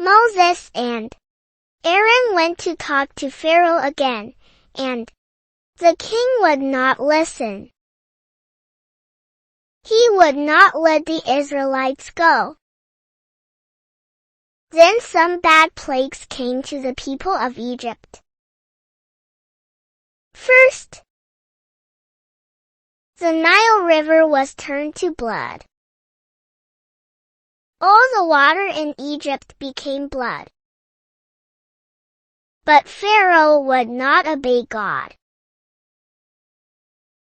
Moses and Aaron went to talk to Pharaoh again, and the king would not listen. He would not let the Israelites go. Then some bad plagues came to the people of Egypt. First, the Nile River was turned to blood. All the water in Egypt became blood. But Pharaoh would not obey God.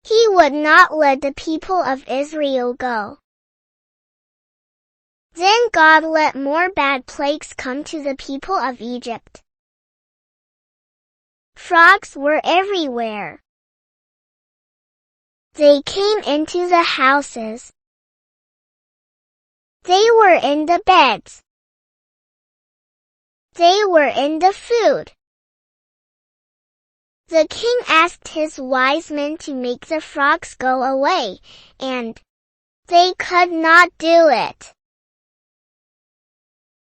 He would not let the people of Israel go. Then God let more bad plagues come to the people of Egypt. Frogs were everywhere. They came into the houses. They were in the beds. They were in the food. The king asked his wise men to make the frogs go away, and they could not do it.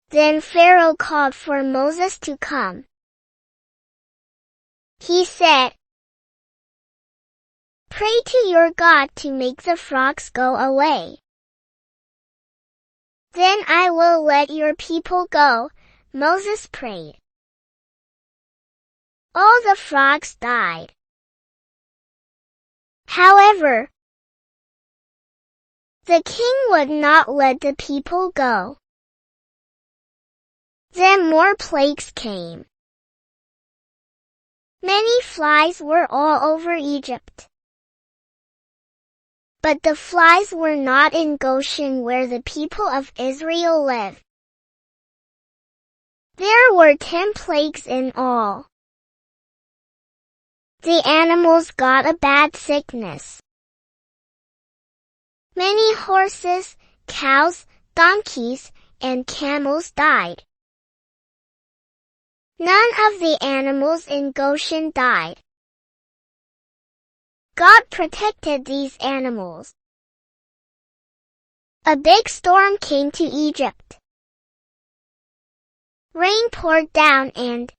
Then Pharaoh called for Moses to come. He said, "Pray to your God to make the frogs go away. Then I will let your people go." Moses prayed. All the frogs died. However, the king would not let the people go. Then more plagues came. Many flies were all over Egypt. But the flies were not in Goshen where the people of Israel lived. There were 10 plagues in all. The animals got a bad sickness. Many horses, cows, donkeys, and camels died. None of the animals in Goshen died. God protected these animals. A big storm came to Egypt. Rain poured down and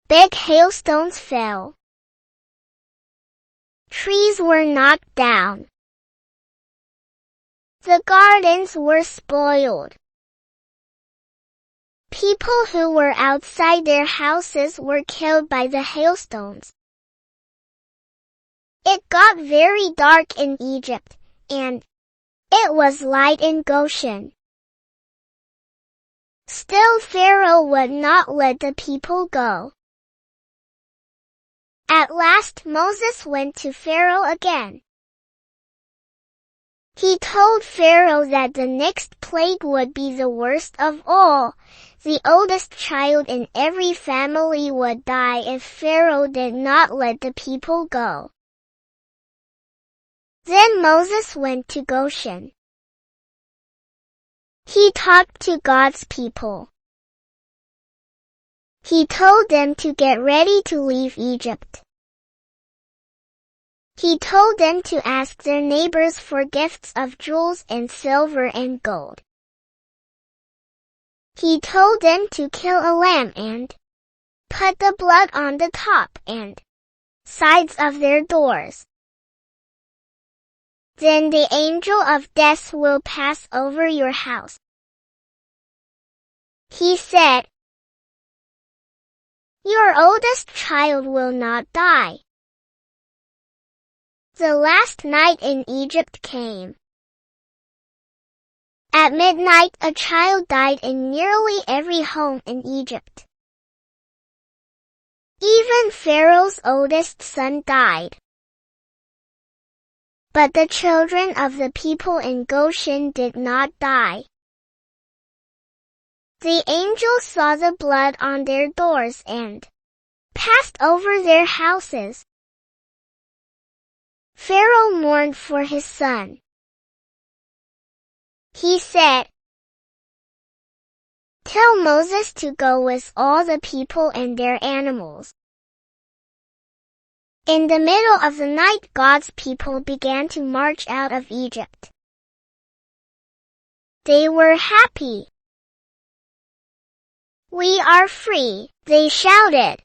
big hailstones fell. Trees were knocked down. The gardens were spoiled. People who were outside their houses were killed by the hailstones. It got very dark in Egypt, and it was light in Goshen. Still Pharaoh would not let the people go. At last Moses went to Pharaoh again. He told Pharaoh that the next plague would be the worst of all. The oldest child in every family would die if Pharaoh did not let the people go. Then Moses went to Goshen. He talked to God's people. He told them to get ready to leave Egypt. He told them to ask their neighbors for gifts of jewels and silver and gold. He told them to kill a lamb and put the blood on the top and sides of their doors. Then the angel of death will pass over your house. He said, "Your oldest child will not die." The last night in Egypt came. At midnight a child died in nearly every home in Egypt. Even Pharaoh's oldest son died. But the children of the people in Goshen did not die. The angels saw the blood on their doors and passed over their houses. Pharaoh mourned for his son. He said, "Tell Moses to go with all the people and their animals." In the middle of the night, God's people began to march out of Egypt. They were happy. We are free, they shouted.